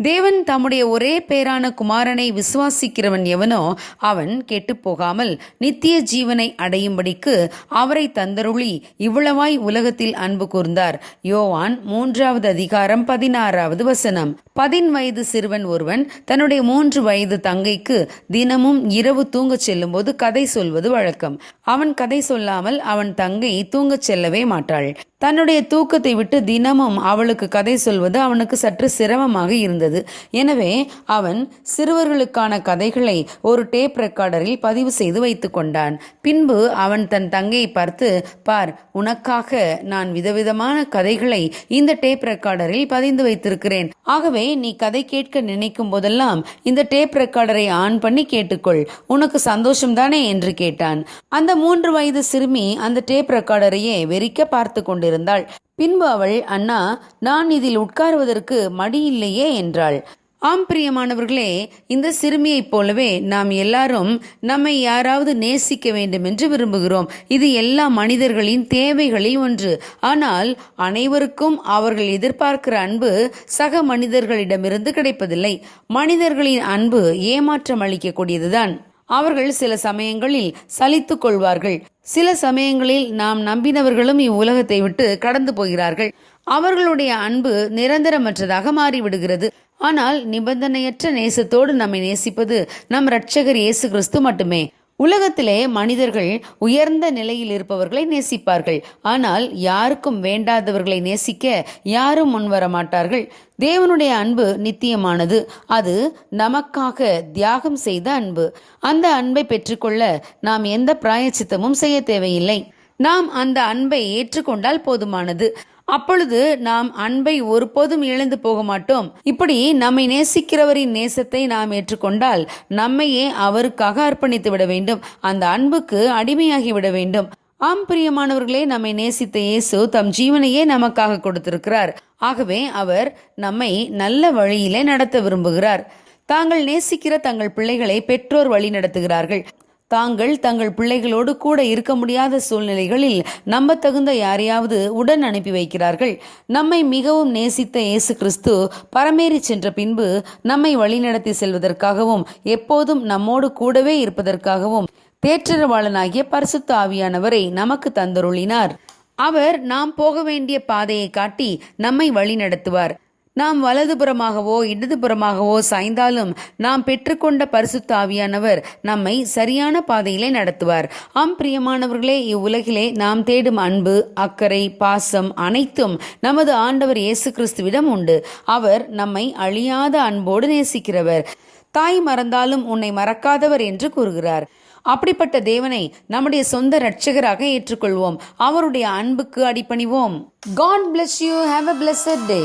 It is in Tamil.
தேவன் தம்முடைய ஒரே பேரான குமாரனை விசுவாசிக்கிறவன் எவனோ அவன் கெட்டுப்போகாமல் நித்திய ஜீவனை அடையும்படிக்கு அவரை தந்தருளி இவ்வளவாய் உலகத்தில் அன்பு கூர்ந்தார். யோவான் 3:16 10 சிறுவன் ஒருவன் தன்னுடைய 3 வயது தங்கைக்கு தினமும் இரவு தூங்கச் செல்லும் போது கதை சொல்வது வழக்கம். அவன் கதை சொல்லாமல் அவன் தங்கை தூங்கச் செல்லவே மாட்டாள். தன்னுடைய தூக்கத்தை விட்டு தினமும் அவளுக்கு கதை சொல்வது அவனுக்கு சற்று சிரமமாக இருந்தது. எனவே அவன் சிறுவர்களுக்கான கதைகளை ஒரு டேப் ரெக்கார்டரில் பதிவு செய்து வைத்து கொண்டான். பின்பு அவன் தன் தங்கையை பார்த்து, பார், உனக்காக நான் விதவிதமான கதைகளை இந்த டேப் ரெக்கார்டரில் பதிந்து வைத்திருக்கிறேன். ஆகவே நீ கதை கேட்க நினைக்கும் போதெல்லாம் இந்த டேப் ரெக்கார்டரை ஆன் பண்ணி கேட்டுக்கொள். உனக்கு சந்தோஷம்தானே என்று கேட்டான். அந்த 3 வயது சிறுமி அந்த டேப் ரெக்கார்டரையே வெறிக்க பார்த்து கொண்டிருந்தாள். பின்பு அவள், அண்ணா, நான் இதில் உட்காருவதற்கு மடி இல்லையே என்றாள். ஆம் பிரியமானவர்களே, இந்த சிறுமியைப் போலவே நாம் எல்லாரும் நம்மை யாராவது நேசிக்க வேண்டும் என்று விரும்புகிறோம். இது எல்லா மனிதர்களின் தேவைகளில் ஒன்று. ஆனால் அனைவருக்கும் அவர்கள் எதிர்பார்க்கிற அன்பு சக மனிதர்களிடமிருந்து கிடைப்பதில்லை. மனிதர்களின் அன்பு ஏமாற்றம் அளிக்கக்கூடியதுதான். அவர்கள் சில சமயங்களில் சலித்து கொள்வார்கள். சில சமயங்களில் நாம் நம்பினவர்களும் இவ்வுலகத்தை விட்டு கடந்து போகிறார்கள். அவர்களுடைய அன்பு நிரந்தரமற்றதாக மாறிவிடுகிறது. ஆனால் நிபந்தனையற்ற நேசத்தோடு நம்மை நேசிப்பது நம் இரட்சகர் இயேசு கிறிஸ்து மட்டுமே. உலகத்திலே மனிதர்கள் உயர்ந்த நிலையில் இருப்பவர்களை நேசிப்பார்கள். ஆனால் யாருக்கும் வேண்டாதவர்களை நேசிக்க யாரும் முன்வர மாட்டார்கள். தேவனுடைய அன்பு நித்தியமானது. அது நமக்காக தியாகம் செய்த அன்பு. அந்த அன்பை பெற்றுக்கொள்ள நாம் எந்த பிராயச்சித்தமும் செய்ய தேவையில்லை. நாம் அந்த அன்பை ஏற்றுக்கொண்டால் போதுமானது. அப்பொழுது நாம் அன்பை ஒருபோதும் இழந்து போக மாட்டோம். இப்படி நம்மை நேசிக்கிறவரின் நேசத்தை நாம் ஏற்றுக்கொண்டால் நம்மையே அவருக்காக அர்ப்பணித்து விட வேண்டும். அந்த அன்புக்கு அடிமையாகி விட வேண்டும். ஆம் பிரியமானவர்களே, நம்மை நேசித்த இயேசு தம் ஜீவனையே நமக்காக கொடுத்திருக்கிறார். ஆகவே அவர் நம்மை நல்ல வழியிலே நடத்த விரும்புகிறார். தாங்கள் நேசிக்கிற தங்கள் பிள்ளைகளை பெற்றோர் வழி நடத்துகிறார்கள். தாங்கள் தங்கள் பிள்ளைகளோடு கூட இருக்க முடியாத சூழ்நிலைகளில் நம்பத்தகுந்த யாரையாவது உடன் அனுப்பி வைக்கிறார்கள். நம்மை மிகவும் நேசித்த இயேசு கிறிஸ்து பரமேறி சென்ற பின்பு நம்மை வழிநடத்தி செல்வதற்காகவும் எப்போதும் நம்மோடு கூடவே இருப்பதற்காகவும் தேற்றரவாளனாகிய பரிசுத்த ஆவியானவரை நமக்கு தந்தருளினார். அவர் நாம் போக வேண்டிய பாதையை காட்டி நம்மை வழி நடத்துவார். நாம் வலதுபுறமாகவோ இடதுபுறமாகவோ சாய்ந்தாலும் நாம் பெற்றுக்கொண்ட பரிசுத்த ஆவியானவர் நம்மை சரியான பாதையிலே நடத்துவார். ஆம் பிரியமானவர்களே, இவ்வுலகிலே நாம் தேடும் அன்பு, அக்கறை, பாசம் அனைத்தும் நமது ஆண்டவர் இயேசு கிறிஸ்துவிடம் உண்டு. அவர் நம்மை அழியாத அன்போடு நேசிக்கிறவர். தாய் மறந்தாலும் உன்னை மறக்காதவர் என்று கூறுகிறார். அப்படிப்பட்ட தேவனை நம்முடைய சொந்த இரட்சகராக ஏற்றுக்கொள்வோம். அவருடைய அன்புக்கு அடிபணிவோம். God bless you. Have a blessed day.